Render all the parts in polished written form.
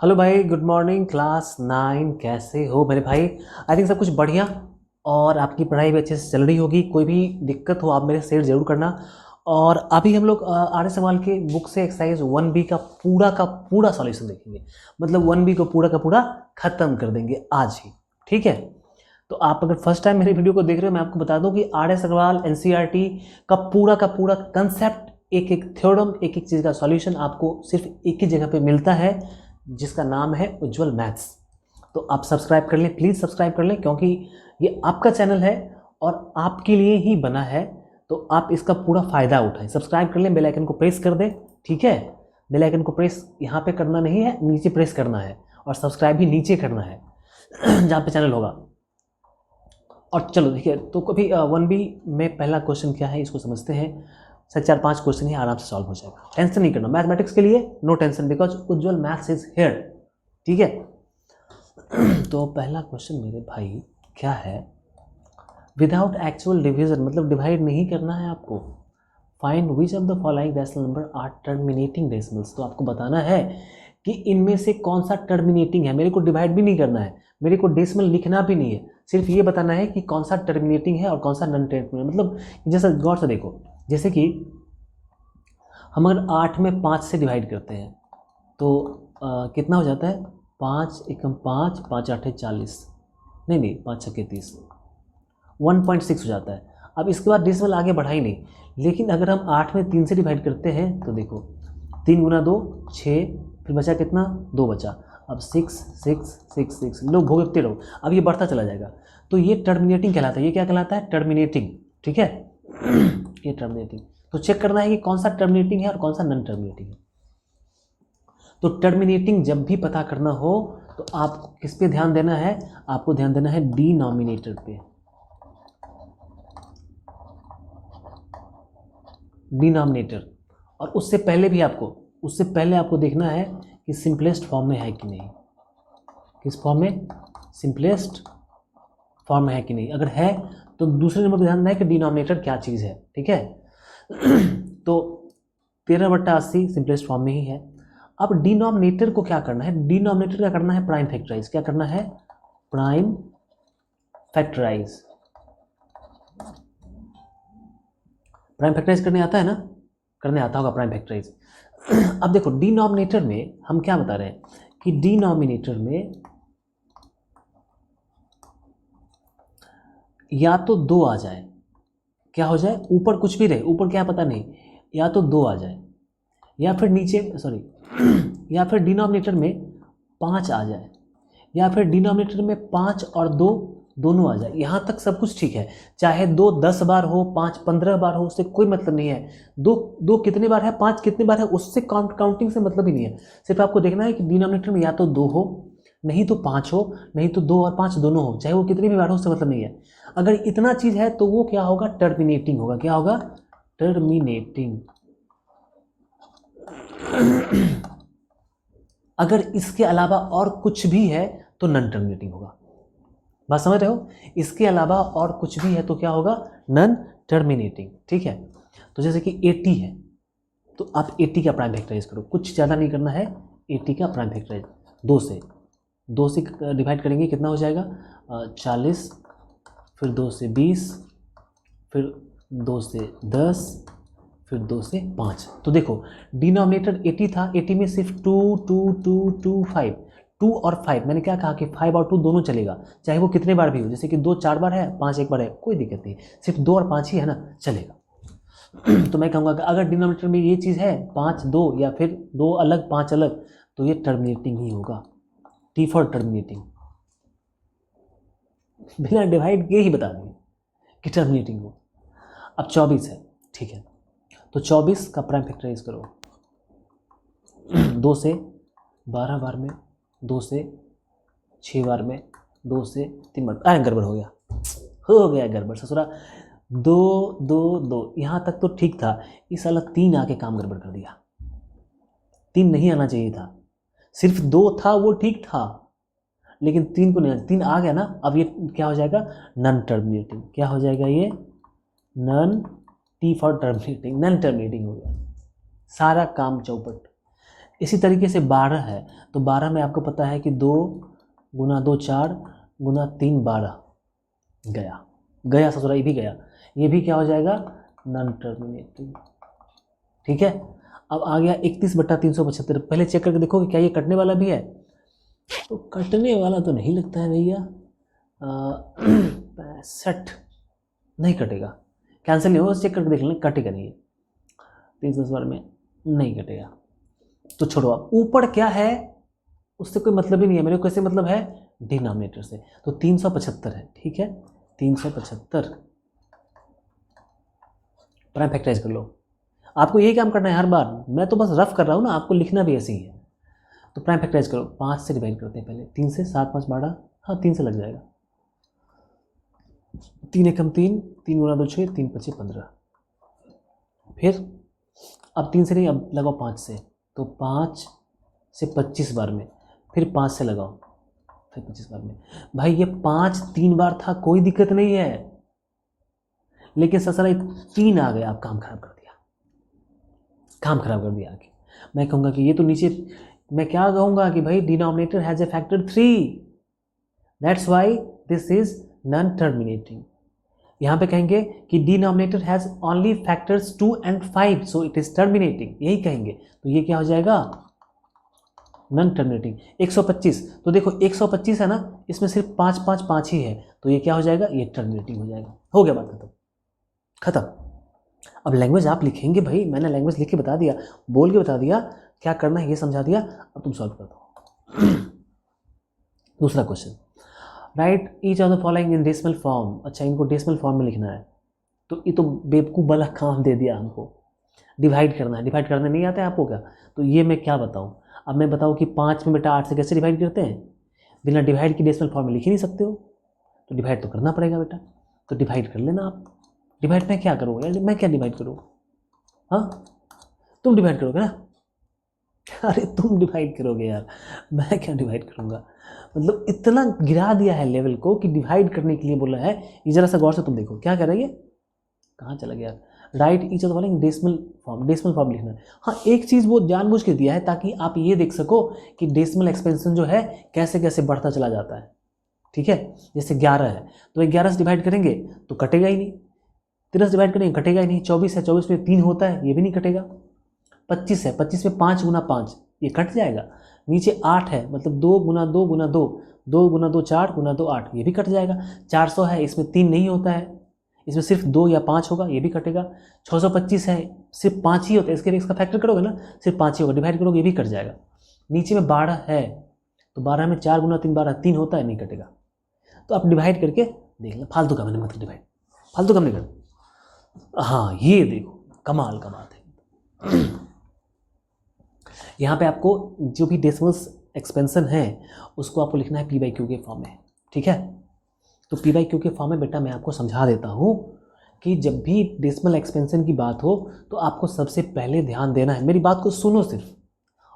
Hello भाई, good morning class 9। कैसे हो मेरे भाई? आई थिंक सब कुछ बढ़िया और आपकी पढ़ाई भी अच्छे से चल रही होगी। कोई भी दिक्कत हो आप मेरे शेयर ज़रूर करना। और अभी हम लोग आर्य सवाल के बुक से एक्सरसाइज 1B का पूरा सॉल्यूशन देखेंगे। मतलब 1B को पूरा का पूरा ख़त्म कर देंगे आज ही, ठीक है? तो आप अगर फर्स्ट टाइम मेरी वीडियो को देख रहे हो, मैं आपको बता दूं कि आर्य सवाल NCERT का पूरा कंसेप्ट, एक एक थ्योरम, एक एक चीज़ का सॉल्यूशन आपको सिर्फ एक ही जगह पे मिलता है, जिसका नाम है उज्जवल मैथ्स। तो आप सब्सक्राइब कर लें, प्लीज़ सब्सक्राइब कर लें, क्योंकि ये आपका चैनल है और आपके लिए ही बना है। तो आप इसका पूरा फ़ायदा उठाएं, सब्सक्राइब कर लें, बेल आइकन को प्रेस कर दें, ठीक है? बेल आइकन को प्रेस यहाँ पे करना नहीं है, नीचे प्रेस करना है, और सब्सक्राइब भी नीचे करना है जहाँ पे चैनल होगा। और चलो देखिए, तो कभी 1B में पहला क्वेश्चन क्या है इसको समझते हैं। सर 4-5 क्वेश्चन ही आराम से सॉल्व हो जाएगा, टेंशन नहीं करना। मैथमेटिक्स के लिए no tension, because Ujjwal maths is here, ठीक है? तो पहला क्वेश्चन मेरे भाई क्या है? विदाउट एक्चुअल डिवीजन, मतलब डिवाइड नहीं करना है आपको। Find which of the following decimal number are terminating decimals. तो आपको बताना है कि इनमें से कौन सा टर्मिनेटिंग है। मेरे को डिवाइड भी नहीं करना है, मेरे को डेसिमल लिखना भी नहीं है, सिर्फ ये बताना है कि कौन सा टर्मिनेटिंग है और कौन सा नॉन टर्मिनेटिंग। मतलब जैसा गौर से देखो, जैसे कि हम अगर 8 में 5 से डिवाइड करते हैं तो कितना हो जाता है? 5 एकम 5, 5 आठे 40, नहीं 5 छक्के 30, 1.6 हो जाता है। अब इसके बाद डेसिमल आगे बढ़ा ही नहीं, लेकिन अगर हम 8 में 3 से डिवाइड करते हैं तो देखो 3 गुना 2 6, फिर बचा कितना? 2 बचा। अब 6 6 6 6, लोग भोगते रहो, अब ये बढ़ता चला जाएगा। तो ये टर्मिनेटिंग कहलाता है। ये क्या कहलाता है? टर्मिनेटिंग, ठीक है? ये टर्मिनेटिंग। तो चेक करना है कि कौन सा टर्मिनेटिंग है और कौन सा नॉन टर्मिनेटिंग है। तो टर्मिनेटिंग जब भी पता करना हो तो आपको किस पे ध्यान देना है? आपको ध्यान देना है डिनोमिनेटर पे। डिनोमिनेटर। और उससे पहले आपको देखना है कि सिंपलेस्ट फॉर्म में है कि नहीं। किस फॉर्म में? सिंपलेस्ट फॉर्म में है कि नहीं। अगर है तो दूसरे नंबर पर ध्यान देना है कि डिनोमिनेटर क्या चीज़ है, ठीक है? तो 13/80 सिंपलेस्ट फॉर्म में ही है। अब डिनोमिनेटर को क्या करना है? डिनोमिनेटर क्या करना है? Prime factorise. क्या करना है? Prime factorise. प्राइम फैक्टराइज करने आता है ना? करने आता होगा प्राइम फैक्टराइज। अब देखो डिनोमिनेटर में हम क्या बता रहे हैं कि डिनोमिनेटर में या तो 2 आ जाए, क्या हो जाए? ऊपर कुछ भी रहे, ऊपर क्या पता नहीं, या तो 2 आ जाए, या फिर नीचे या फिर डिनोमिनेटर में 5 आ जाए, या फिर डिनोमिनेटर में 5 और 2 दोनों आ जाए। यहाँ तक सब कुछ ठीक है। चाहे 2 10 बार हो, 5 15 बार हो, उससे कोई मतलब नहीं है। 2 कितने बार है, 5 कितने बार है, उससे काउंटिंग से मतलब ही नहीं है। सिर्फ आपको देखना है कि डिनोमिनेटर में या तो 2 हो, नहीं तो 5 हो, नहीं तो 2 और 5 दोनों हो। चाहे वो कितनी भी बार हो, उससे मतलब नहीं है। अगर इतना चीज़ है तो वो क्या होगा? टर्मिनेटिंग होगा। क्या होगा? टर्मिनेटिंग। अगर इसके अलावा और कुछ भी है तो नॉन टर्मिनेटिंग होगा। बात समझ रहे हो? इसके अलावा और कुछ भी है तो क्या होगा? नॉन टर्मिनेटिंग, ठीक है? तो जैसे कि 80 है तो आप 80 का प्राइम फैक्टराइज करो, कुछ ज़्यादा नहीं करना है। 80 का प्राइम फैक्टराइज 2 से डिवाइड करेंगे, कितना हो जाएगा? 40, फिर 2 से 20, फिर 2 से 10, फिर 2 से 5। तो देखो डिनोमिनेटर 80 था, 80 में सिर्फ 2 2 2 2 5, 2 और 5। मैंने क्या कहा कि 5 और 2 दोनों चलेगा, चाहे वो कितने बार भी हो। जैसे कि 2 4 बार है, 5 1 बार है, कोई दिक्कत नहीं, सिर्फ 2 और 5 ही है ना, चलेगा। तो मैं कहूँगा कि अगर डिनोमिनेटर में ये चीज़ है 5 2, या फिर 2 अलग 5 अलग, तो ये टर्मिनेटिंग ही होगा। T for terminating. बिना डिवाइड के ही बता देंगे कि टर्मिनेटिंग हो। अब 24 है, ठीक है? तो 24 का प्राइम फैक्टराइज करो। 2 से 12 बार में, 2 से 6 बार में, 2 से 3 बार। गड़बड़ हो गया गड़बड़ ससुरा। 2 2 2 यहाँ तक तो ठीक था, इस साला 3 आके काम गड़बड़ कर दिया। 3 नहीं आना चाहिए था, सिर्फ 2 था वो ठीक था, लेकिन 3 को नहीं, 3 आ गया ना। अब ये क्या हो जाएगा? Non terminating. क्या हो जाएगा ये? Non, T for terminating, non terminating हो गया। सारा काम चौपट। इसी तरीके से 12 है, तो 12 में आपको पता है कि 2 गुना 2 4 गुना 3 12 गया, गया ससुरा, ये भी गया, ये भी क्या हो जाएगा, नॉन टर्मिनेटिंग। ठीक है, अब आ गया 31/375। पहले चेक करके देखो कि क्या ये कटने वाला भी है, तो कटने वाला तो नहीं लगता है भैया, 65 नहीं कटेगा, कैंसिल नहीं होगा, चेक करके देख लेना, कटेगा नहीं, 310 बार में नहीं कटेगा, तो छोड़ो। अब ऊपर क्या है उससे कोई मतलब ही नहीं है, मेरे को कैसे मतलब है, डिनोमिनेटर से, तो 375 है। ठीक है, 375 प्राइम फैक्टराइज कर लो। आपको यही काम करना है हर बार, मैं तो बस रफ कर रहा हूँ ना, आपको लिखना भी ऐसे ही है। तो प्राइम फैक्टराइज करो, 5 से डिवाइड करते हैं पहले, 3 से, 7 5 12, हाँ 3 से लग जाएगा, 3 एकम 3, 3 गुना 2 6, 3 5 15, फिर अब 3 से नहीं, अब लगाओ 5 से, तो 5 से 25 बार में, फिर 5 से लगाओ, फिर 25 बार में। भाई ये 5 3 बार था, कोई दिक्कत नहीं है, लेकिन ससरा 3 आ गया, आप काम खराब कर दिया, काम खराब कर दिया आगे। मैं कहूँगा कि ये तो नीचे, मैं क्या कहूँगा कि भाई denominator has a factor 3, that's why this is non terminating. यहाँ पे कहेंगे कि denominator has only factors 2 and 5, so it is terminating, यही कहेंगे। तो ये क्या हो जाएगा, नॉन टर्मिनेटिंग। 125, तो देखो 125 है ना, इसमें सिर्फ 5 5 5 ही है, तो ये क्या हो जाएगा, ये टर्मिनेटिंग हो जाएगा। हो गया बात खत्म, खत्म। अब लैंग्वेज आप लिखेंगे भाई, मैंने लैंग्वेज लिख के बता दिया, बोल के बता दिया, क्या करना है ये समझा दिया, अब तुम सॉल्व कर दो। दूसरा question, right each of the following in decimal form. अच्छा, इनको डेसिमल फॉर्म में लिखना है, तो ये तो बेवकूफ़ वाला काम दे दिया हमको, डिवाइड करना है, डिवाइड करने नहीं आता है आपको क्या, तो ये मैं क्या बताऊँ। अब मैं बताऊँ कि 5 में बेटा 8 से कैसे डिवाइड करते हैं, बिना डिवाइड की डेसिमल फॉर्म में लिख ही नहीं सकते हो, तो डिवाइड तो करना पड़ेगा बेटा, तो डिवाइड कर लेना आप। डिवाइड मैं क्या करूँगा यार, मैं क्या डिवाइड करूँ, हाँ तुम डिवाइड करोगे ना, अरे तुम डिवाइड करोगे यार, मैं क्या डिवाइड करूँगा। मतलब इतना गिरा दिया है लेवल को कि डिवाइड करने के लिए बोला है। ये जरा सा गौर से तुम देखो क्या कह रहा है, ये कहाँ चला गया, right each of the following decimal form, decimal form लिखना है। हाँ एक चीज़ वो जानबूझ के दिया है ताकि आप ये देख सको कि डेसिमल एक्सपेंशन जो है कैसे कैसे बढ़ता चला जाता है। ठीक है, जैसे 11 है तो 11 से डिवाइड करेंगे तो कटेगा ही नहीं, 13 से डिवाइड करेंगे कटेगा ही नहीं, 24 है 24 में 3 होता है, ये भी नहीं कटेगा, 25 है 25 में 5 गुना 5 ये कट जाएगा, नीचे 8 है मतलब 2 गुना 2 गुना 2, 2 गुना 2 4 गुना 2 8 ये भी कट जाएगा, 400 है इसमें 3 नहीं होता है, इसमें सिर्फ 2 या 5 होगा, ये भी कटेगा, 625 है सिर्फ 5 ही होता है, इसका फैक्टर करोगे ना सिर्फ 5 ही होगा, डिवाइड करोगे ये भी कट जाएगा। नीचे में 12 है तो 12 में 4 गुना 3 12 3 होता है, नहीं कटेगा। तो आप डिवाइड करके देख लें, फालतू का मैंने मत डिवाइड, फालतू कम नहीं कर। हाँ ये देखो कमाल का बात है। यहाँ पे आपको जो भी डेसिमल्स एक्सपेंशन है उसको आपको लिखना है P/Q के फॉर्म में। ठीक है, तो P/Q के फॉर्म में बेटा मैं आपको समझा देता हूँ कि जब भी डेसिमल एक्सपेंशन की बात हो तो आपको सबसे पहले ध्यान देना है, मेरी बात को सुनो सिर्फ,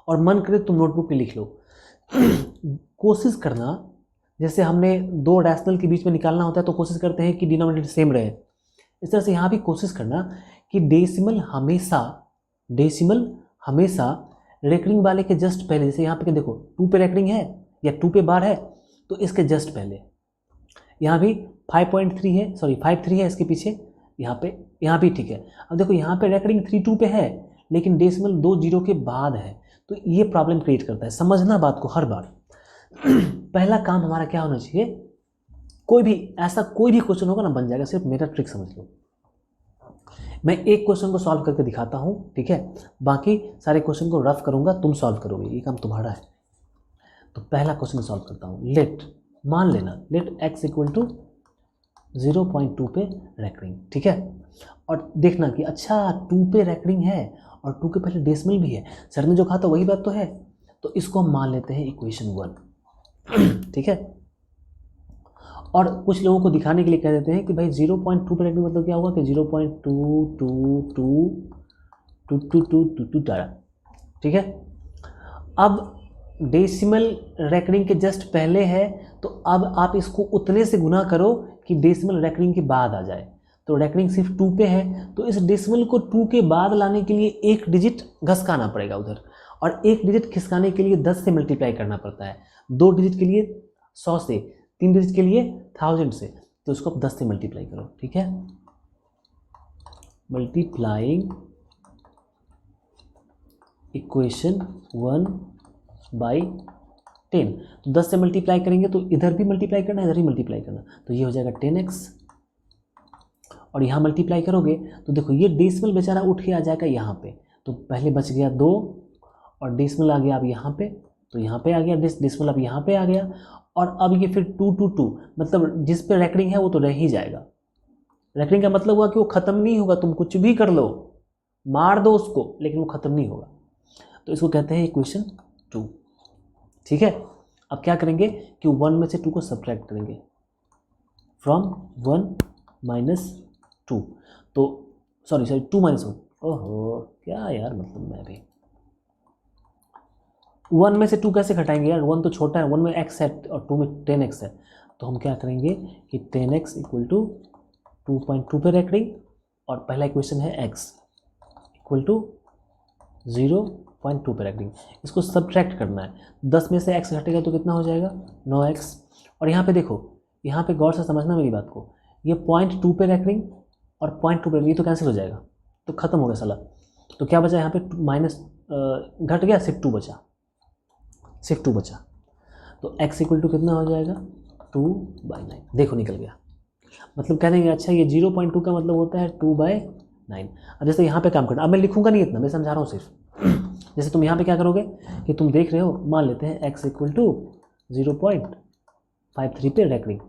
और मन करे तुम नोटबुक पे लिख लो। कोशिश करना, जैसे हमने 2 रैशनल के बीच में निकालना होता है तो कोशिश करते हैं कि डिनोमिनेटर सेम रहे, इस तरह से यहाँ भी कोशिश करना कि डेसिमल हमेशा रेकरिंग वाले के जस्ट पहले, जैसे यहाँ पे देखो 2 पे रेकरिंग है या 2 पे बार है तो इसके जस्ट पहले, यहाँ भी 5.3 है, सॉरी 5.3 है इसके पीछे, यहाँ भी ठीक है। अब देखो यहाँ पे रेकरिंग 3 2 पे है लेकिन डेसिमल 2 0 के बाद है, तो ये प्रॉब्लम क्रिएट करता है। समझना बात को हर बार। पहला काम हमारा क्या होना चाहिए, कोई भी क्वेश्चन होगा ना बन जाएगा, सिर्फ मेरा ट्रिक समझ लो। मैं एक क्वेश्चन को सॉल्व करके दिखाता हूँ, ठीक है, बाकी सारे क्वेश्चन को रफ करूँगा, तुम सॉल्व करोगे, ये काम तुम्हारा है। तो पहला क्वेश्चन सॉल्व करता हूँ। मान लेना लेट x इक्वल टू 0.2 पे रेकरिंग, ठीक है, और देखना कि अच्छा 2 पे रेकरिंग है और 2 के पहले डेसिमल भी है, सर ने जो कहा था वही बात तो है, तो इसको हम मान लेते हैं इक्वेशन 1। ठीक है, और कुछ लोगों को दिखाने के लिए कह देते हैं कि भाई 0.2 पे रेकरिंग मतलब क्या होगा कि 0.2222222 ठीक है। अब डेसिमल रेकरिंग के जस्ट पहले है तो अब आप इसको उतने से गुना करो कि डेसिमल रेकरिंग के बाद आ जाए, तो रेकरिंग सिर्फ 2 पे है तो इस डेसिमल को 2 के बाद लाने के लिए एक डिजिट घसकाना पड़ेगा उधर, और एक डिजिट खिसकाने के लिए 10 से मल्टीप्लाई करना पड़ता है, 2 डिजिट के लिए 100 से, 3 डिजिट के लिए 1000 से, तो इसको आप 10 से मल्टीप्लाई करो, ठीक है। मल्टीप्लाइंग इक्वेशन 1/10, तो 10 से मल्टीप्लाई करेंगे तो इधर भी मल्टीप्लाई करना, इधर भी मल्टीप्लाई करना, तो ये हो जाएगा 10x, और यहाँ मल्टीप्लाई करोगे तो देखो ये डेसिमल बेचारा उठ के आ जाएगा यहाँ पे, तो पहले बच गया 2 और डेसिमल आ गया अब यहाँ पे, तो यहाँ पे आ गया डेसिमल अब यहाँ पे आ गया, और अब ये फिर 2 2 2, मतलब जिस पे रेकरिंग है वो तो रह ही जाएगा। रेकरिंग का मतलब हुआ कि वो ख़त्म नहीं होगा, तुम कुछ भी कर लो, मार दो उसको, लेकिन वो ख़त्म नहीं होगा, तो इसको कहते हैं इक्वेशन 2, ठीक है। अब क्या करेंगे कि 1 में से 2 को सब्ट्रैक्ट करेंगे, फ्रॉम 1 - 2, तो सॉरी 2 - 1, ओहो क्या यार, मतलब मैं भी 1 में से 2 कैसे घटाएंगे यार, 1 तो छोटा है, 1 में x है और 2 में 10x है, तो हम क्या करेंगे कि 10x = 2.2 पे रेकरिंग, और पहला इक्वेशन है x = 0.2 पे रेकरिंग, इसको सब्ट्रैक्ट करना है, 10 में से x घटेगा तो कितना हो जाएगा 9x, और यहाँ पे देखो, यहाँ पे गौर से समझना मेरी बात को, ये 0.2 पे रेकरिंग और 0.2 पे, ये तो कैंसिल हो जाएगा, तो ख़त्म हो गया साला, तो क्या बचा यहाँ पे माइनस घट गया, सिर्फ 2 बचा, सिर्फ 2 बचा, तो x = कितना हो जाएगा 2/9, देखो निकल गया, मतलब कह देंगे अच्छा ये 0.2 का मतलब होता है 2/9। अब जैसे यहाँ पे काम करना, अब मैं लिखूंगा नहीं इतना, मैं समझा रहा हूँ सिर्फ, जैसे तुम यहाँ पे क्या करोगे कि तुम देख रहे हो, मान लेते हैं x = 0.53 पे रेकरिंग,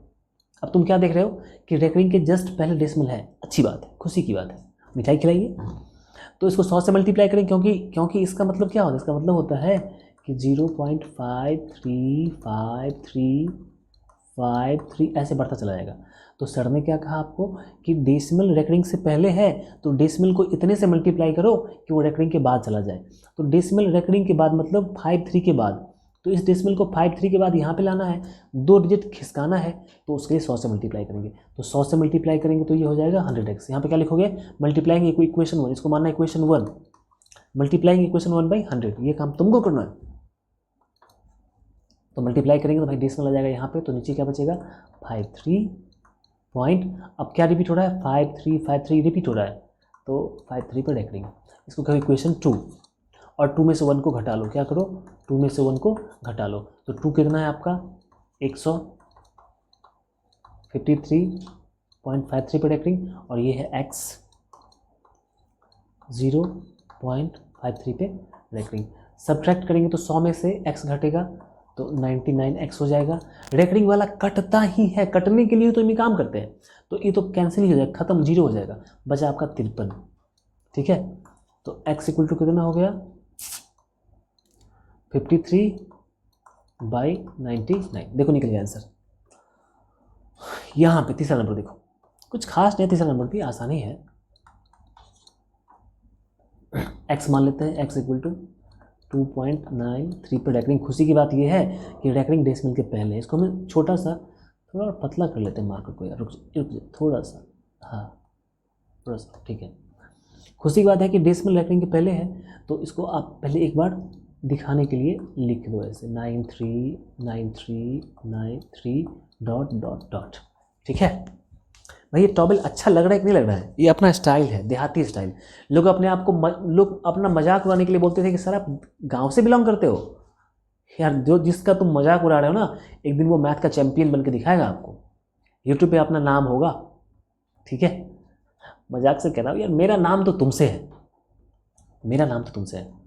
अब तुम क्या देख रहे हो कि रेकरिंग के जस्ट पहले डेसिमल है, अच्छी बात है, खुशी की बात है, मिठाई खिलाइए, तो इसको 100 से मल्टीप्लाई करें, क्योंकि इसका मतलब क्या होता है, इसका मतलब होता है कि 0.535353 ऐसे बढ़ता चला जाएगा। तो सर ने क्या कहा आपको कि डेसिमल रेकरिंग से पहले है, तो डेसिमल को इतने से मल्टीप्लाई करो कि वो रेकरिंग के बाद चला जाए, तो डेसिमल रेकरिंग के बाद मतलब 53 के बाद, तो इस डेसिमल को 53 के बाद यहाँ पे लाना है, 2 डिजिट खिसकाना है, तो उसके लिए 100 से मल्टीप्लाई करेंगे, तो 100 से मल्टीप्लाई करेंगे तो ये हो जाएगा 100x। यहाँ पे क्या लिखोगे, मल्टीप्लाइंग इक्वेशन 1, इसको मानना इक्वेशन 1, मल्टीप्लाइंग इक्वेशन 1/100, ये काम तुमको करना है। तो मल्टीप्लाई करेंगे तो भाई डेसिमल आ जाएगा यहाँ पे, तो नीचे क्या बचेगा 53 पॉइंट, अब क्या रिपीट हो रहा है 5353 रिपीट हो रहा है, तो 53 पर रेकरिंग, इसको कहो इक्वेशन 2, और 2 में से 1 को घटा लो, क्या करो 2 में से 1 को घटा लो, तो 2 कितना है आपका 153.53 पर रेकरिंग, और ये है x 0.53 पे रेकरिंग, सब्ट्रैक्ट करेंगे तो 100 में से x घटेगा तो 99x हो जाएगा, रेकरिंग वाला कटता ही है, कटने के लिए तो ये काम करते हैं, तो ये तो कैंसिल ही हो जाएगा, खत्म, 0 हो जाएगा, बचा आपका 53, ठीक है। तो x = कितना हो गया 53/99, देखो निकल गया आंसर। यहाँ पे तीसरा नंबर देखो, कुछ खास नहीं, तीसरा नंबर भी आसानी है, x मान लेते हैं, x = 2.93 पर रेकरिंग। खुशी की बात यह है कि रेकरिंग डेसिमल के पहले है, इसको हमें छोटा सा थोड़ा और पतला कर लेते हैं मार्कर को यार, रुक थोड़ा सा, हाँ थोड़ा सा, ठीक है। खुशी की बात है कि डेसिमल रेकरिंग के पहले है, तो इसको आप पहले एक बार दिखाने के लिए लिख दो ऐसे 939393 ... ठीक है भाई। ये टॉबल अच्छा लग रहा है कि नहीं लग रहा है, ये अपना स्टाइल है, देहाती स्टाइल। लोग अपने आप को लोग अपना मजाक उड़ाने के लिए बोलते थे कि सर आप गांव से बिलोंग करते हो यार, जो जिसका तुम मजाक उड़ा रहे हो ना, एक दिन वो मैथ का चैंपियन बन के दिखाएगा आपको, यूट्यूब पे अपना नाम होगा, ठीक है। मजाक से कह रहा हूँ यार, मेरा नाम तो तुमसे है, मेरा नाम तो तुमसे है।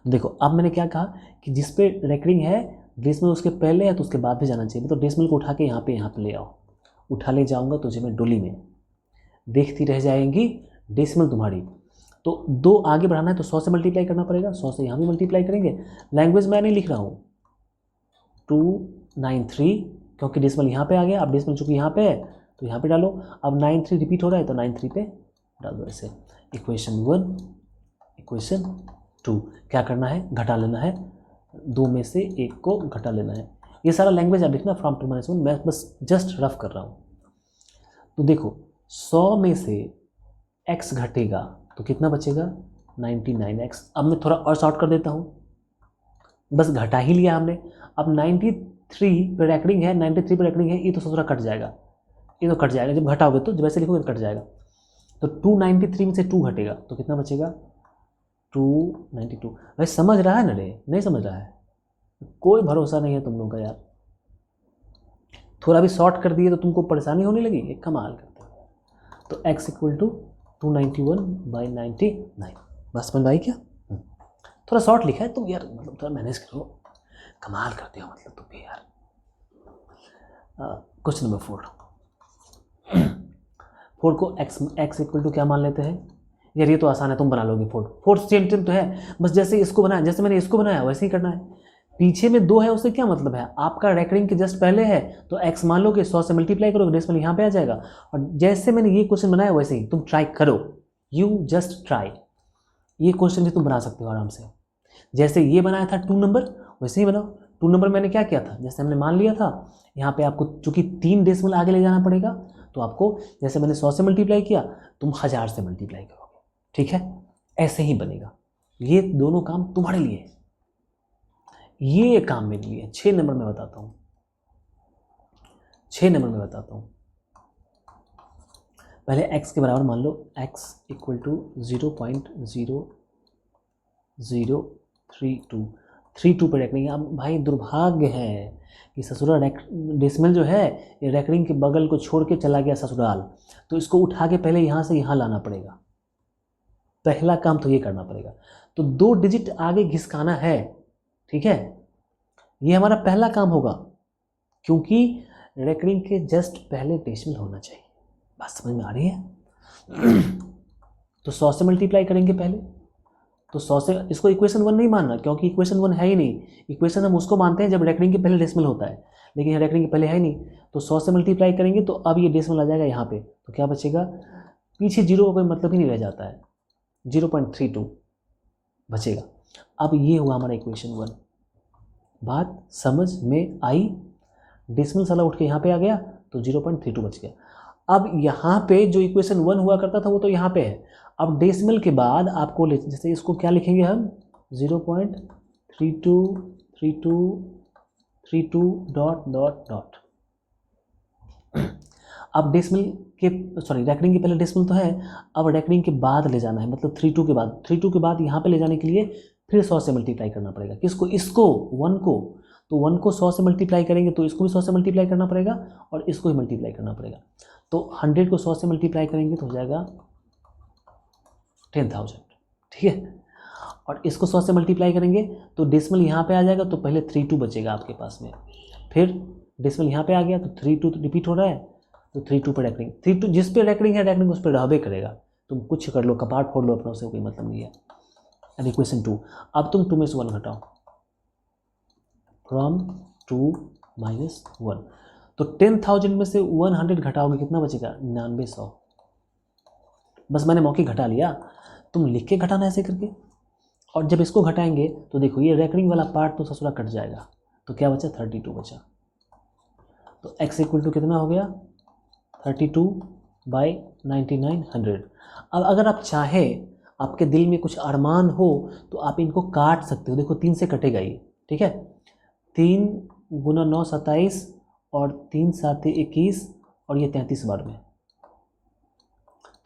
देखो अब मैंने क्या कहा कि जिस पे रेकरिंग है डेसिमल उसके पहले है तो उसके बाद भी जाना चाहिए, तो डेसिमल को उठा के यहाँ पे ले आओ, उठा ले जाऊंगा तुझे मैं डोली में, देखती रह जाएंगी डेसिमल तुम्हारी। तो 2 आगे बढ़ाना है तो 100 से मल्टीप्लाई करना पड़ेगा, 100 से यहाँ भी मल्टीप्लाई करेंगे। लैंग्वेज मैं नहीं लिख रहा हूँ 293, क्योंकि डेसिमल यहाँ पे आ गया, अब डेसिमल चूँकि यहाँ पे है तो यहाँ पे डालो, अब 93 रिपीट हो रहा है तो 93 पे डाल दो ऐसे। इक्वेशन 1 इक्वेशन 2 क्या करना है, घटा लेना है, 2 में से 1 को घटा लेना है। ये सारा लैंग्वेज आप लिखना फ्रॉम 2 - 1, मैं बस जस्ट रफ कर रहा हूँ। तो देखो 100 में से x घटेगा तो कितना बचेगा 99x। अब मैं थोड़ा और शॉर्ट कर देता हूँ, बस घटा ही लिया हमने। अब 93 पे रैकरिंग है, 93 पे रैकरिंग है, ये तो ससुरा कट जाएगा, ये तो कट जाएगा, जब घटाओगे तो जब ऐसे लिखोगे तो कट जाएगा। तो 293 में से 2 घटेगा तो कितना बचेगा, 292। भाई समझ रहा है ना रे, नहीं समझ रहा है, कोई भरोसा नहीं है तुम लोगों का यार। थोड़ा भी शॉर्ट कर दिए तो तुमको परेशानी होने लगी, एक कमाल करते हो। तो x इक्वल टू 291/99। बस बन भाई क्या, थोड़ा शॉर्ट लिखा है तुम यार, मतलब थोड़ा मैनेज करो, कमाल करते हो मतलब तुम भी यार। क्वेश्चन नंबर 4 को x इक्वल टू क्या मान लेते हैं यार, ये तो आसान है, तुम बना लोगे। फोर्थ सेम तो है, बस जैसे इसको बनाया, जैसे मैंने इसको बनाया वैसे ही करना है। पीछे में 2 है, उससे क्या मतलब है, आपका रैकरिंग के जस्ट पहले है तो x मान लो कि 100 से मल्टीप्लाई करोगे, डेसिमल यहाँ पे आ जाएगा। और जैसे मैंने ये क्वेश्चन बनाया वैसे ही तुम ट्राई करो, यू जस्ट ट्राई। ये क्वेश्चन भी तुम बना सकते हो आराम से, जैसे ये बनाया था 2 नंबर वैसे ही बनाओ। 2 नंबर मैंने क्या किया था, जैसे हमने मान लिया था यहाँ पे आपको चूंकि 3 डेसिमल आगे ले जाना पड़ेगा, तो आपको जैसे मैंने 100 से मल्टीप्लाई किया तुम 1000 से मल्टीप्लाई करोगे, ठीक है, ऐसे ही बनेगा। ये दोनों काम तुम्हारे लिए, ये काम मेरे लिए। 6 नंबर में बताता हूँ, 6 नंबर में बताता हूँ। पहले x के बराबर मान लो, x इक्वल टू 0.0032 पर रैकरिंग। अब भाई दुर्भाग्य है कि ससुराल डेसिमल जो है ये रैकरिंग के बगल को छोड़ के चला गया ससुराल, तो इसको उठा के पहले यहाँ से यहाँ लाना पड़ेगा, पहला काम तो ये करना पड़ेगा। तो 2 डिजिट आगे घिसकाना है, ठीक है, ये हमारा पहला काम होगा, क्योंकि रैकरिंग के जस्ट पहले डेसिमल होना चाहिए। बात समझ में आ रही है? तो 100 से मल्टीप्लाई करेंगे पहले, तो 100 से, इसको इक्वेशन 1 नहीं मानना क्योंकि इक्वेशन 1 है ही नहीं। इक्वेशन हम उसको मानते हैं जब रैकरिंग के पहले डेसिमल होता है, लेकिन यहाँ रैकरिंग के पहले है ही नहीं। तो 100 से मल्टीप्लाई करेंगे तो अब ये डेसिमल आ जाएगा यहाँ पे, तो क्या बचेगा, पीछे जीरो का कोई मतलब ही नहीं रह जाता है, 0.32 बचेगा। अब ये हुआ हमारा इक्वेशन 1। बात समझ में आई? डेसिमल साला उठ के यहाँ पे आ गया तो 0.32 बच गया। अब यहाँ पे जो इक्वेशन 1 हुआ करता था वो तो यहाँ पे है। अब डेसिमल के बाद आपको जैसे इसको क्या लिखेंगे हम, 0.323232 डॉट डॉट डॉट। अब डेसिमल के रैकरिंग के पहले डेसिमल तो है, अब रैकरिंग के बाद ले जाना है, मतलब 32 के बाद, 32 के बाद यहाँ पे ले जाने के लिए फिर 100 से मल्टीप्लाई करना पड़ेगा। किसको, इसको, 1 को। तो 1 को 100 से मल्टीप्लाई करेंगे तो इसको भी 100 से मल्टीप्लाई करना पड़ेगा और इसको भी मल्टीप्लाई करना पड़ेगा। तो 100 को 100 से मल्टीप्लाई करेंगे तो हो जाएगा 10,000, ठीक है। और इसको 100 से मल्टीप्लाई करेंगे तो डेसिमल यहाँ पे आ जाएगा, तो पहले 32 बचेगा आपके पास में, फिर डेसिमल यहाँ पे आ गया तो 32 रिपीट हो रहा है, तो 32 पर रैकरिंग, 32 जिस पे रैकरिंग है रैकरिंग उस पर रहबे करेगा। तुम कुछ कर लो, कपाट फोड़ लो अपना, उससे कोई मतलब नहीं है। अब इक्वेशन 2, अब तुम 2 में से 1 घटाओ, फ्रॉम 2 माइनस 1, तो 10,000 में से 100 घटाओगे कितना बचेगा, 9900। बस मैंने मौके घटा लिया, तुम लिख के घटाना ऐसे करके। और जब इसको घटाएंगे तो देखो ये रैकरिंग वाला पार्ट तो ससुरा कट जाएगा, तो क्या बचा, 32 बचा। तो x इक्वल टू कितना हो गया, 32/9900। अब अगर आप चाहें, आपके दिल में कुछ अरमान हो तो आप इनको काट सकते हो। देखो 3 से कटेगा ये, ठीक है, 3 गुना 9 27 और 3 7 21 और ये 33 बार में।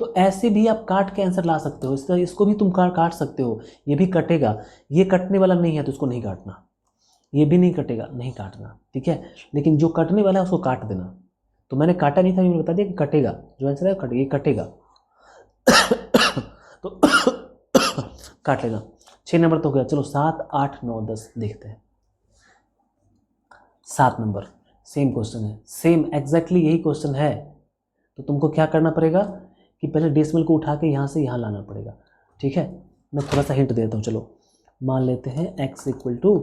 तो ऐसे भी आप काट के आंसर ला सकते हो, इस तरह इसको भी तुम काट सकते हो, ये भी कटेगा। ये कटने वाला नहीं है तो इसको नहीं काटना, ये भी नहीं कटेगा, नहीं काटना, ठीक है। लेकिन जो कटने वाला है उसको काट देना। तो मैंने काटा नहीं था, मैंने बता दिया कि कटेगा, जो आंसर है ये कटेगा। तो काट लेना। 6 नंबर तो हो गया, चलो 7 8 9 10 देखते हैं। 7 नंबर सेम क्वेश्चन है, सेम एग्जैक्टली यही क्वेश्चन है। तो तुमको क्या करना पड़ेगा कि पहले डेसिमल को उठा के यहाँ से यहाँ लाना पड़ेगा, ठीक है। मैं थोड़ा सा हिंट देता हूँ, चलो मान लेते हैं x इक्वल टू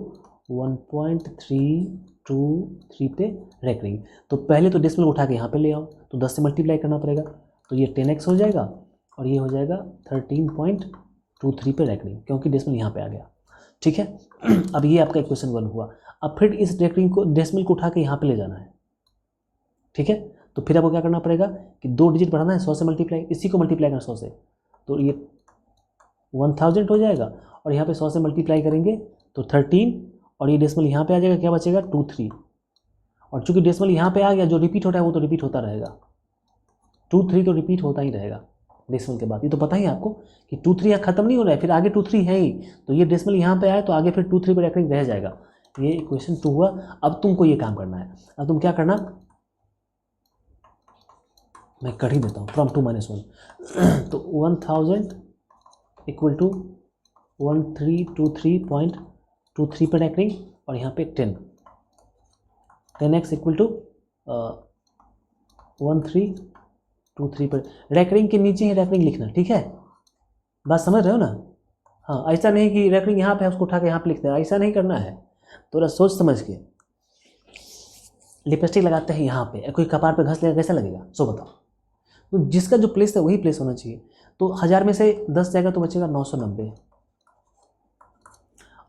1.323 पे रैकरिंग। तो पहले तो डेसिमल उठा के यहाँ पे ले आओ, तो 10 से मल्टीप्लाई करना पड़ेगा, तो ये 10x हो जाएगा और ये हो जाएगा 13.23 पे रैकरिंग, क्योंकि डेसिमल यहाँ पे आ गया, ठीक है। अब ये आपका इक्वेशन 1 हुआ। अब फिर इस रैकरिंग को, डेसिमल को उठा के यहाँ पे ले जाना है, ठीक है। तो फिर आपको क्या करना पड़ेगा कि 2 डिजिट बढ़ाना है, 100 से मल्टीप्लाई, इसी को मल्टीप्लाई करना 100 से, तो ये 1000 हो जाएगा और यहाँ पे 100 से मल्टीप्लाई करेंगे तो 13 और ये डेसिमल यहाँ पे आ जाएगा, क्या बचेगा 2 3। और चूंकि डेसिमल यहाँ पे आ गया, जो रिपीट हो रहा है वो तो रिपीट होता रहेगा, 2 3 तो रिपीट होता ही रहेगा डेसिमल के बाद। ये तो पता ही है आपको कि 2 3 यहाँ खत्म नहीं हो रहा है, फिर आगे 2 3 है ही, तो ये डेसिमल यहाँ पे आए तो आगे फिर 2 3 पर रेकरिंग रह जाएगा। ये इक्वेशन 2 हुआ। अब तुमको ये काम करना है। अब तुम क्या करना, मैं कर ही देता हूँ, फ्रॉम 2 - 1 तो 1000 इक्वल टू 1323.23 पर रेकरिंग, और यहाँ पे 10x इक्वल टू 1323 पर रेकरिंग के नीचे ही रेकरिंग लिखना, ठीक है, बात समझ रहे हो ना। हाँ, ऐसा नहीं कि रेकरिंग यहाँ पे है उसको उठा के यहाँ पे लिखते हैं, ऐसा नहीं करना है, थोड़ा सोच समझ के। लिपस्टिक लगाते हैं यहाँ पे, कोई कपार पे घस लेगा कैसा लगेगा, सो बताओ। तो जिसका जो प्लेस है वही प्लेस होना चाहिए। तो 1000 में से 10 जाएगा तो बचेगा 990,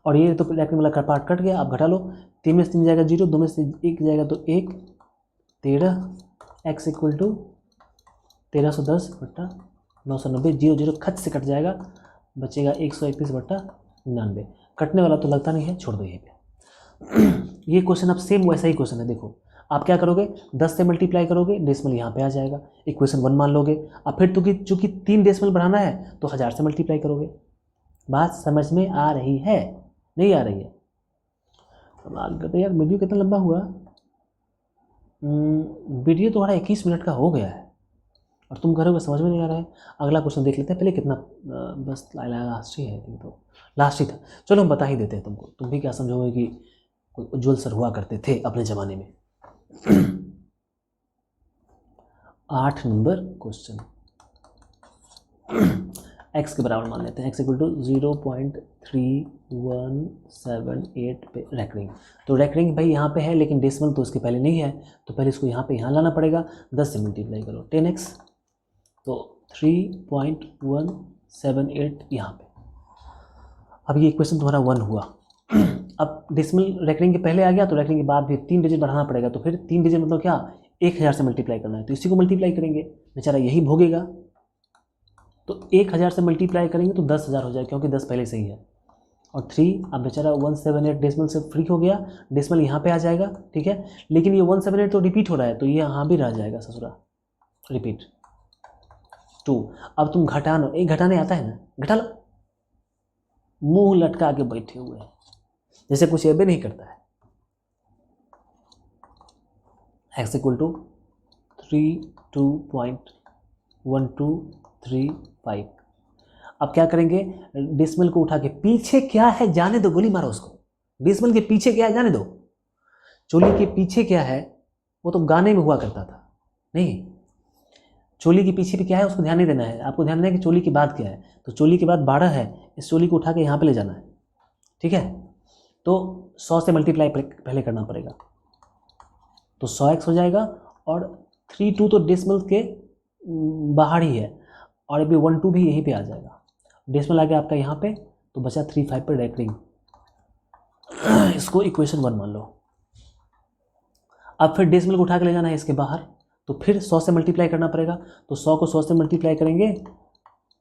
और ये तो रेकरिंग वाला पार्ट कट गया। आप घटा लो, 3 में से 3 जाएगा 0, 2 में से 1 जाएगा तो 1, 13x इक्वल टू 1310/990, 0 0 खच से कट जाएगा, बचेगा 131/99। कटने वाला तो लगता नहीं है, छोड़ दो ये पे। ये क्वेश्चन अब सेम वैसा ही क्वेश्चन है। देखो आप क्या करोगे, 10 से मल्टीप्लाई करोगे, डेसिमल यहाँ पे आ जाएगा, इक्वेशन 1 मान लोगे। अब फिर तो चूंकि 3 डेसिमल बढ़ाना है तो 1000 से मल्टीप्लाई करोगे। बात समझ में आ रही है, नहीं आ रही है? कमाल करते यार, वीडियो कितना लंबा हुआ। वीडियो तो हमारा 21 मिनट का हो गया है, और तुम करोगे समझ में नहीं आ रहा है। अगला क्वेश्चन देख लेते हैं पहले, कितना बस लास्ट ही है, तो लास्ट ही था। चलो हम बता ही देते हैं तुमको, तुम भी क्या समझोगे कि कोई उज्ज्वल सर हुआ करते थे अपने ज़माने में। 8 नंबर क्वेश्चन, x के बराबर मान लेते हैं, x इक्वल टू 0.3178 पे रेकरिंग। तो रेकरिंग भाई यहाँ पे है, लेकिन डेसिमल तो उसके पहले नहीं है, तो पहले इसको यहाँ पे यहाँ लाना पड़ेगा। 10 से मल्टीप्लाई करो, 10x, तो 3.178 यहाँ पे। अब ये इक्वेशन तुम्हारा 1 हुआ। अब डेसिमल रेकरिंग के पहले आ गया, तो रेकरिंग के बाद भी 3 डिजिट बढ़ाना पड़ेगा, तो फिर 3 डिजिट मतलब क्या, 1000 से मल्टीप्लाई करना है, तो इसी को मल्टीप्लाई करेंगे, बेचारा यही भोगेगा। तो 1000 से मल्टीप्लाई करेंगे तो 10,000 हो जाएगा, क्योंकि 10 पहले से ही है। और 3, अब बेचारा 178 डेसिमल से फ्री हो गया, डेसिमल यहाँ पे आ जाएगा, ठीक है। लेकिन ये 178 तो रिपीट हो रहा है, तो ये यहाँ भी रह जाएगा ससुरा, रिपीट 2। अब तुम घटाना, एक घटाने आता है ना, घटा लो, मुंह लटका के बैठे हुए हैं जैसे कुछ ये भी नहीं करता है। x equal to 32.1235। अब क्या करेंगे, डेसिमल को उठा के, पीछे क्या है जाने दो, गोली मारो उसको। डेसिमल के पीछे क्या है जाने दो, चोली के पीछे क्या है वो तो गाने में हुआ करता था, नहीं, चोली के पीछे भी क्या है उसको ध्यान नहीं देना है, आपको ध्यान देना है कि चोली के बाद क्या है। तो चोली के बाद 12 है, इस चोली को उठा के यहाँ पे ले जाना है, ठीक है। तो 100 से मल्टीप्लाई पहले करना पड़ेगा, तो 100x हो जाएगा, और 32 तो डेसिमल के बाहर ही है, और अभी 12 भी यहीं पे आ जाएगा। डेसिमल आ गया आपका यहाँ पे, तो बचा 35 पर रेकरिंग। इसको इक्वेशन 1 मान लो। अब फिर डेसिमल को उठा के ले जाना है इसके बाहर, तो फिर 100 से मल्टीप्लाई करना पड़ेगा, तो 100 को 100 से मल्टीप्लाई करेंगे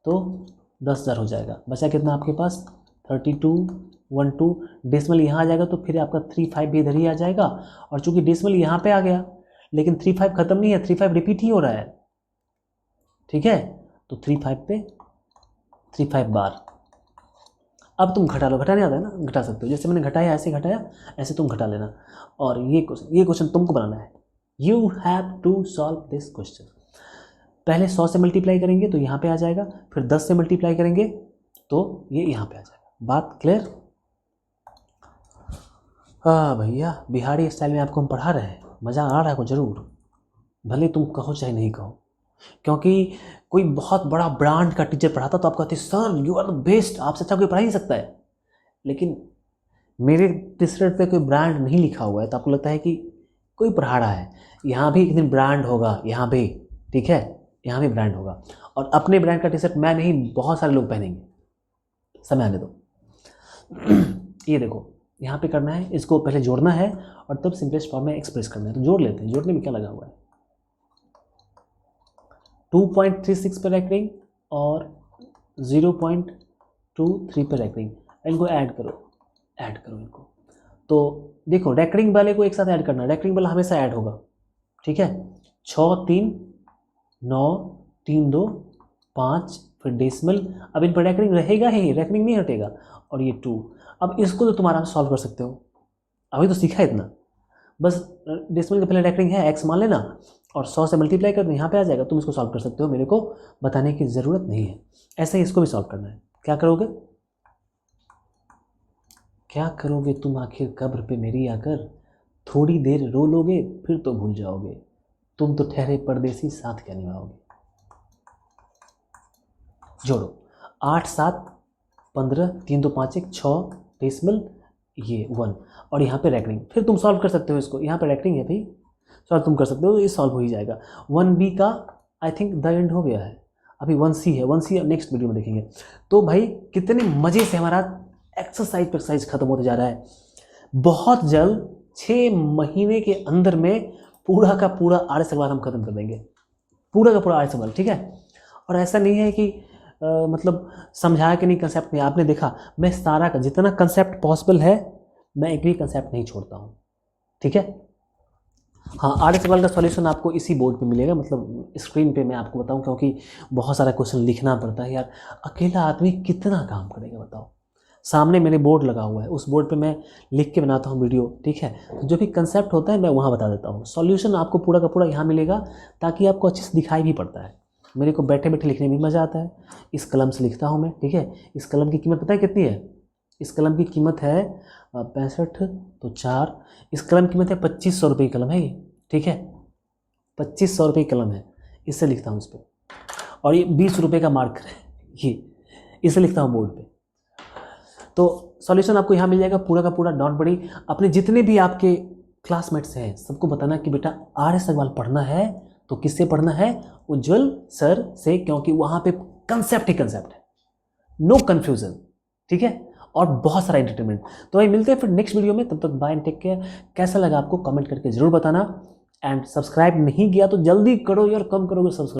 तो 10,000 हो जाएगा। बचा कितना आपके पास, 3212। डेसिमल यहाँ आ जाएगा तो फिर आपका 35 भी इधर ही आ जाएगा, और चूंकि डेसिमल यहाँ पे आ गया, लेकिन 35 खत्म नहीं है, 35 रिपीट ही हो रहा है, ठीक है। तो 35 पे 35 बार। अब तुम घटा लो, घटाने आता है ना, घटा सकते हो, जैसे मैंने घटाया ऐसे घटाया, ऐसे तुम घटा लेना। और ये क्वेश्चन तुमको बनाना है, you have to solve this question. पहले 100 से मल्टीप्लाई करेंगे तो यहाँ पे आ जाएगा, फिर 10 से मल्टीप्लाई करेंगे तो ये यहाँ पे आ जाएगा। बात क्लियर? हाँ भैया, बिहारी स्टाइल में आपको हम पढ़ा रहे हैं, मज़ा आ रहा है को ज़रूर, भले तुम कहो चाहे नहीं कहो। क्योंकि कोई बहुत बड़ा ब्रांड का टीचर पढ़ाता तो आप कहते sir you are the best, आपसे अच्छा कोई पढ़ा ही नहीं सकता है। लेकिन मेरे टी शर्ट पे कोई ब्रांड नहीं लिखा हुआ है, तो आपको लगता है कि कोई पढ़ा रहा है। यहाँ भी एक दिन ब्रांड होगा, यहाँ भी, ठीक है, यहाँ भी ब्रांड होगा। और अपने ब्रांड का टी शर्ट मैं नहीं, बहुत सारे लोग पहनेंगे, समय आने दो। ये देखो यहाँ पे करना है, इसको पहले जोड़ना है और तब सिंपलेस्ट फॉर्म में एक्सप्रेस करना है। तो जोड़ लेते हैं, जोड़ने में क्या लगा हुआ है, 2.36 पर रेकरिंग और 0.23 पर रेकरिंग, इनको ऐड करो इनको। तो देखो रेकरिंग वाले को एक साथ ऐड करना, रेकरिंग वाला हमेशा ऐड होगा, ठीक है। 6 3 9 3 2 5, फिर डेसिमल, अब इन पर रेकरिंग रहेगा ही, रेकरिंग नहीं हटेगा, और ये 2। अब इसको तो तुम आराम से सॉल्व कर सकते हो, अभी तो सीखा इतना, बस डेसिमल के पहले रेकरिंग है x मान लेना और 100 से मल्टीप्लाई कर दो, यहाँ पे आ जाएगा, तुम इसको सॉल्व कर सकते हो, मेरे को बताने की ज़रूरत नहीं है। ऐसे ही इसको भी सॉल्व करना है। क्या करोगे, क्या करोगे तुम आखिर कब्र पे मेरी आकर, थोड़ी देर रो लोगे फिर तो भूल जाओगे, तुम तो ठहरे परदेसी साथ क्या निभाओगे। जोड़ो, 8 7 15, 3 2 5 1 6, डेसिमल ये 1, और यहाँ पे रेकरिंग, फिर तुम सॉल्व कर सकते हो इसको, यहाँ पे रेकरिंग है भाई, सॉल्व तुम कर सकते हो, ये सॉल्व हो ही जाएगा। 1b का आई थिंक द एंड हो गया है, अभी 1c है, 1c नेक्स्ट वीडियो में देखेंगे। तो भाई कितने मज़े से हमारा एक्सरसाइज खत्म होते जा रहा है। बहुत जल्द 6 महीने के अंदर में पूरा का पूरा आर्य सवाल हम खत्म कर देंगे, पूरा का पूरा आर्य सवाल, ठीक है। और ऐसा नहीं है कि मतलब समझाया कि नहीं, कंसेप्ट नहीं, आपने देखा मैं सारा का जितना कंसेप्ट पॉसिबल है मैं एक भी कंसेप्ट नहीं छोड़ता हूँ, ठीक है। हाँ, आर्य सवाल का सॉल्यूशन आपको इसी बोर्ड पे मिलेगा, मतलब स्क्रीन पे मैं आपको बताऊं, क्योंकि बहुत सारा क्वेश्चन लिखना पड़ता है यार, अकेला आदमी कितना काम करेगा बताओ। सामने मेरे बोर्ड लगा हुआ है, उस बोर्ड पे मैं लिख के बनाता हूँ वीडियो, ठीक है। तो जो भी कंसेप्ट होता है मैं वहाँ बता देता हूँ, सॉल्यूशन आपको पूरा का पूरा यहाँ मिलेगा, ताकि आपको अच्छे से दिखाई भी पड़ता है। मेरे को बैठे बैठे लिखने में भी मज़ा आता है, इस कलम से लिखता हूँ मैं, ठीक है। इस कलम की कीमत पता है कितनी है, इस कलम की कीमत है 65 तो 4, इस कलम की कीमत है 2500 रुपये की कलम है ये, ठीक है, 2500 रुपये की कलम है, इससे लिखता हूँ इस पर, और ये 20 रुपये का मार्कर है ये, इससे लिखता हूँ बोर्ड पे। तो सॉल्यूशन आपको यहाँ मिल जाएगा पूरा का पूरा, डॉट बड़ी। अपने जितने भी आपके क्लासमेट्स हैं सबको बताना कि बेटा आर्य सवाल पढ़ना है तो किससे पढ़ना है, उज्जवल सर से, क्योंकि वहाँ पे कंसेप्ट ही कंसेप्ट है, नो कन्फ्यूजन, ठीक है, और बहुत सारा एंटरटेनमेंट। तो भाई मिलते हैं फिर नेक्स्ट वीडियो में, तब तक बाय एंड टेक केयर। कैसा लगा आपको कमेंट करके जरूर बताना, एंड सब्सक्राइब नहीं किया तो जल्दी करो यार, कम करोगे सब्सक्राइब।